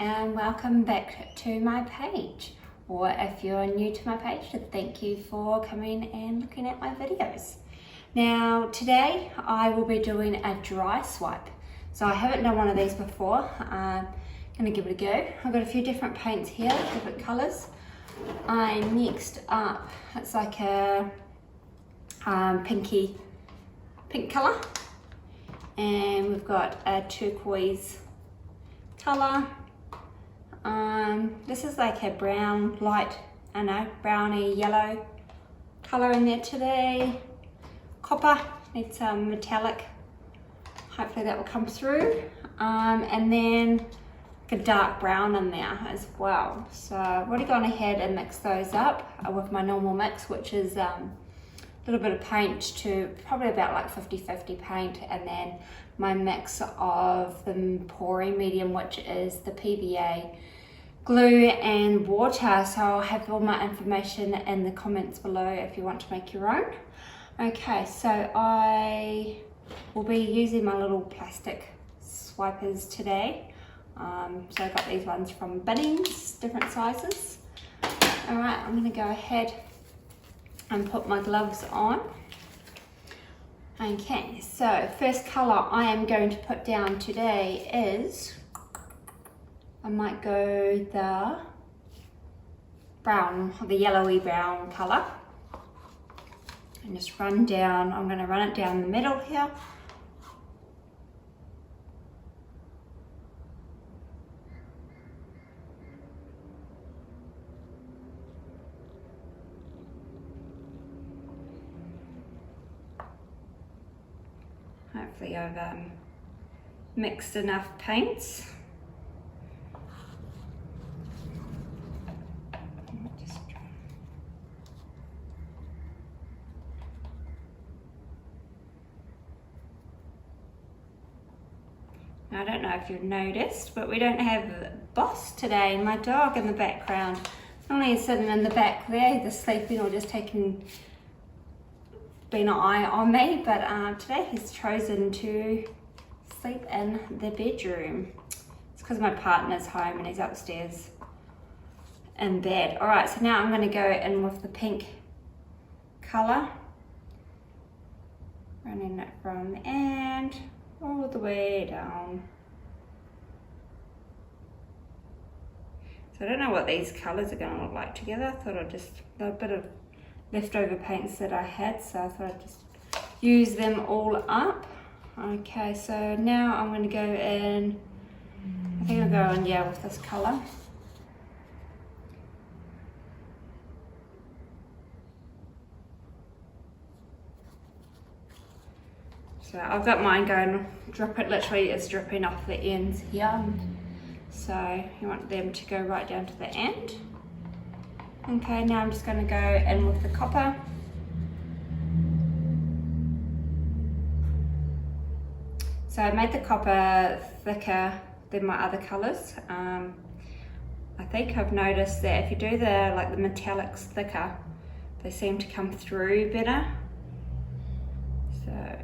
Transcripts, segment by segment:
and welcome back to my page, or if you're new to my page, thank you for coming and looking at my videos. Now today I will be doing a dry swipe. So I haven't done one of these before. I'm going to give it a go. I've got a few different paints here, different colours. Next up, it's like a pink colour, and we've got a turquoise colour. This is like a brown, light, I know, browny yellow colour in there today. Copper, need some metallic, hopefully that will come through. And then like a dark brown in there as well. So I've already gone ahead and mixed those up with my normal mix, which is a little bit of paint to probably about like 50-50 paint, and then my mix of the pouring medium, which is the PVA, glue and water. So I'll have all my information in the comments below if you want to make your own. Okay, so I will be using my little plastic swipers today. So I got these ones from Bunnings, different sizes. All right, I'm gonna go ahead and put my gloves on. Okay, so first colour I am going to put down today is, I might go the brown, the yellowy brown colour, and just run down. I'm going to run it down the middle here. Hopefully I've mixed enough paints. I don't know if you've noticed, but we don't have Boss today, my dog, in the background. Normally he's sitting in the back there, either sleeping or just taking been an eye on me, but today he's chosen to sleep in the bedroom. It's because my partner's home and he's upstairs in bed. All right, so now I'm going to go in with the pink colour, running it from the end all the way down. So I don't know what these colours are going to look like together. I thought I'd just, a bit of leftover paints that I had, so I thought I'd just use them all up. Okay, so now I'm going to go in, I think I'll go in, yeah, with this colour. So I've got mine going, it literally is dripping off the ends here. So you want them to go right down to the end. Okay, now I'm just going to go in with the copper. So I made the copper thicker than my other colours. I think I've noticed that if you do the metallics thicker, they seem to come through better. So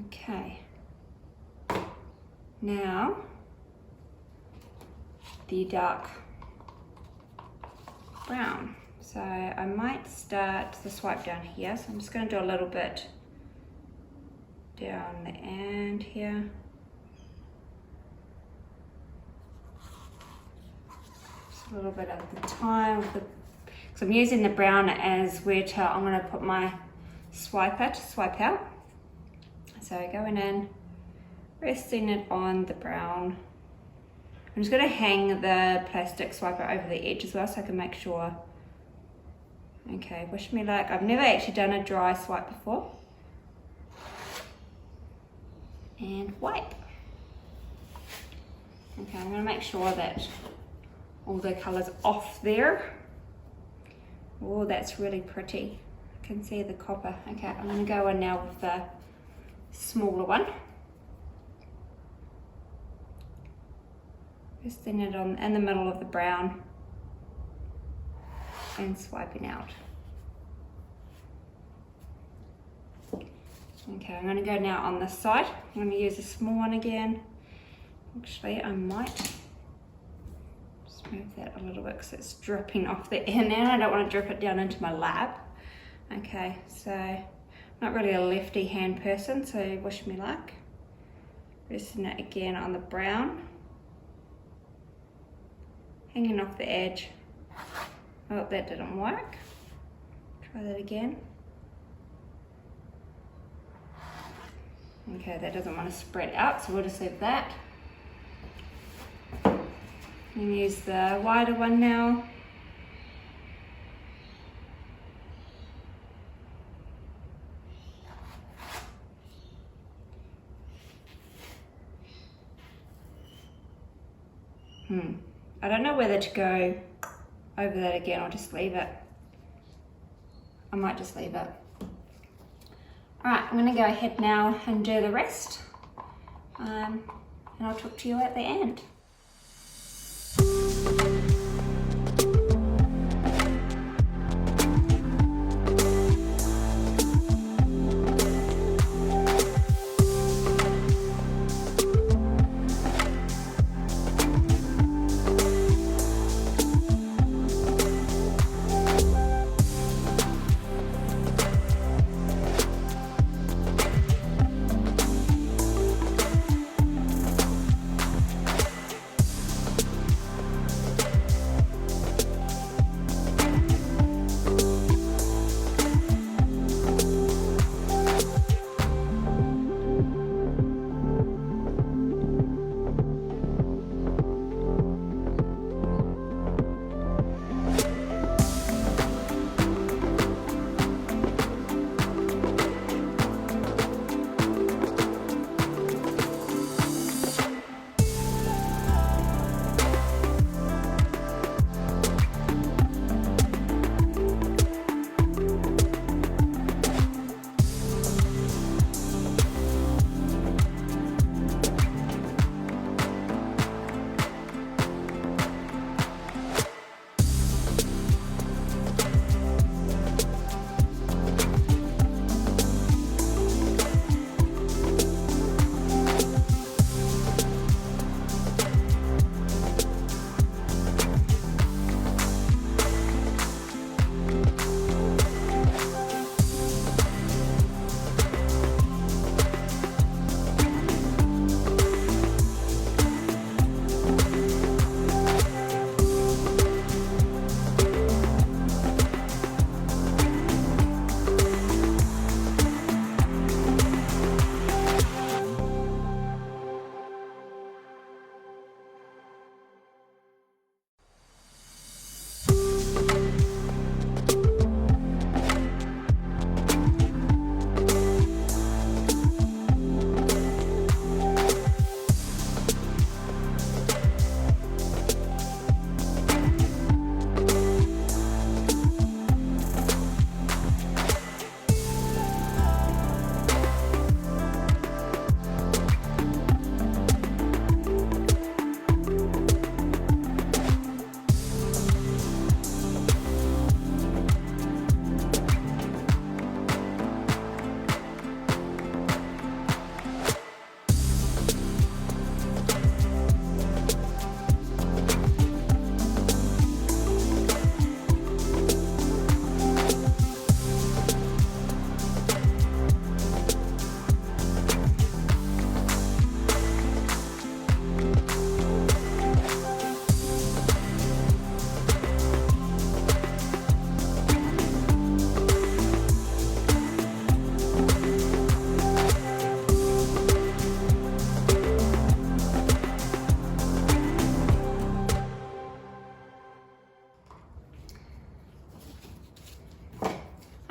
okay, now the dark brown. So I might start the swipe down here, so I'm just going to do a little bit down the end here. Just a little bit at the time, because I'm using the brown as where I'm going to put my swiper to swipe out. So going in, resting it on the brown. I'm just going to hang the plastic swiper over the edge as well, so I can make sure. Okay, wish me luck. I've never actually done a dry swipe before. And wipe. Okay, I'm going to make sure that all the colours off there. Oh, that's really pretty. I can see the copper. Okay, I'm going to go in now with the smaller one. Resting it on in the middle of the brown and swiping out. Okay, I'm going to go now on this side. I'm going to use a small one again. Actually, I might just move that a little bit because it's dripping off the end now. I don't want to drip it down into my lab. Okay, so I'm not really a lefty hand person, so wish me luck. Resting it again on the brown. Hanging off the edge. Oh, that didn't work. Try that again. Okay, that doesn't want to spread out, so we'll just leave that. And use the wider one now. I don't know whether to go over that again or just leave it. I might just leave it. Alright, I'm going to go ahead now and do the rest. And I'll talk to you at the end.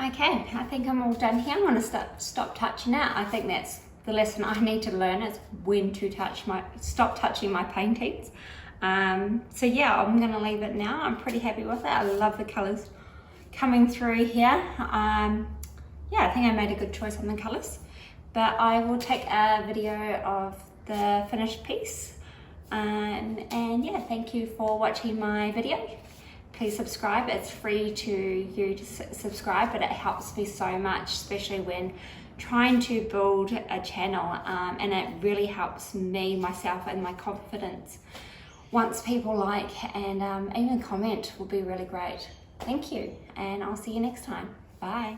Okay, I think I'm all done here. I'm going to stop touching it. I think that's the lesson I need to learn, is when to stop touching my paintings. So yeah, I'm going to leave it now. I'm pretty happy with it. I love the colours coming through here. Yeah, I think I made a good choice on the colours. But I will take a video of the finished piece. And yeah, thank you for watching my video. Please subscribe. It's free to you to subscribe, but it helps me so much, especially when trying to build a channel, and it really helps me, myself, and my confidence. Once people like and even comment will be really great. Thank you, and I'll see you next time. Bye.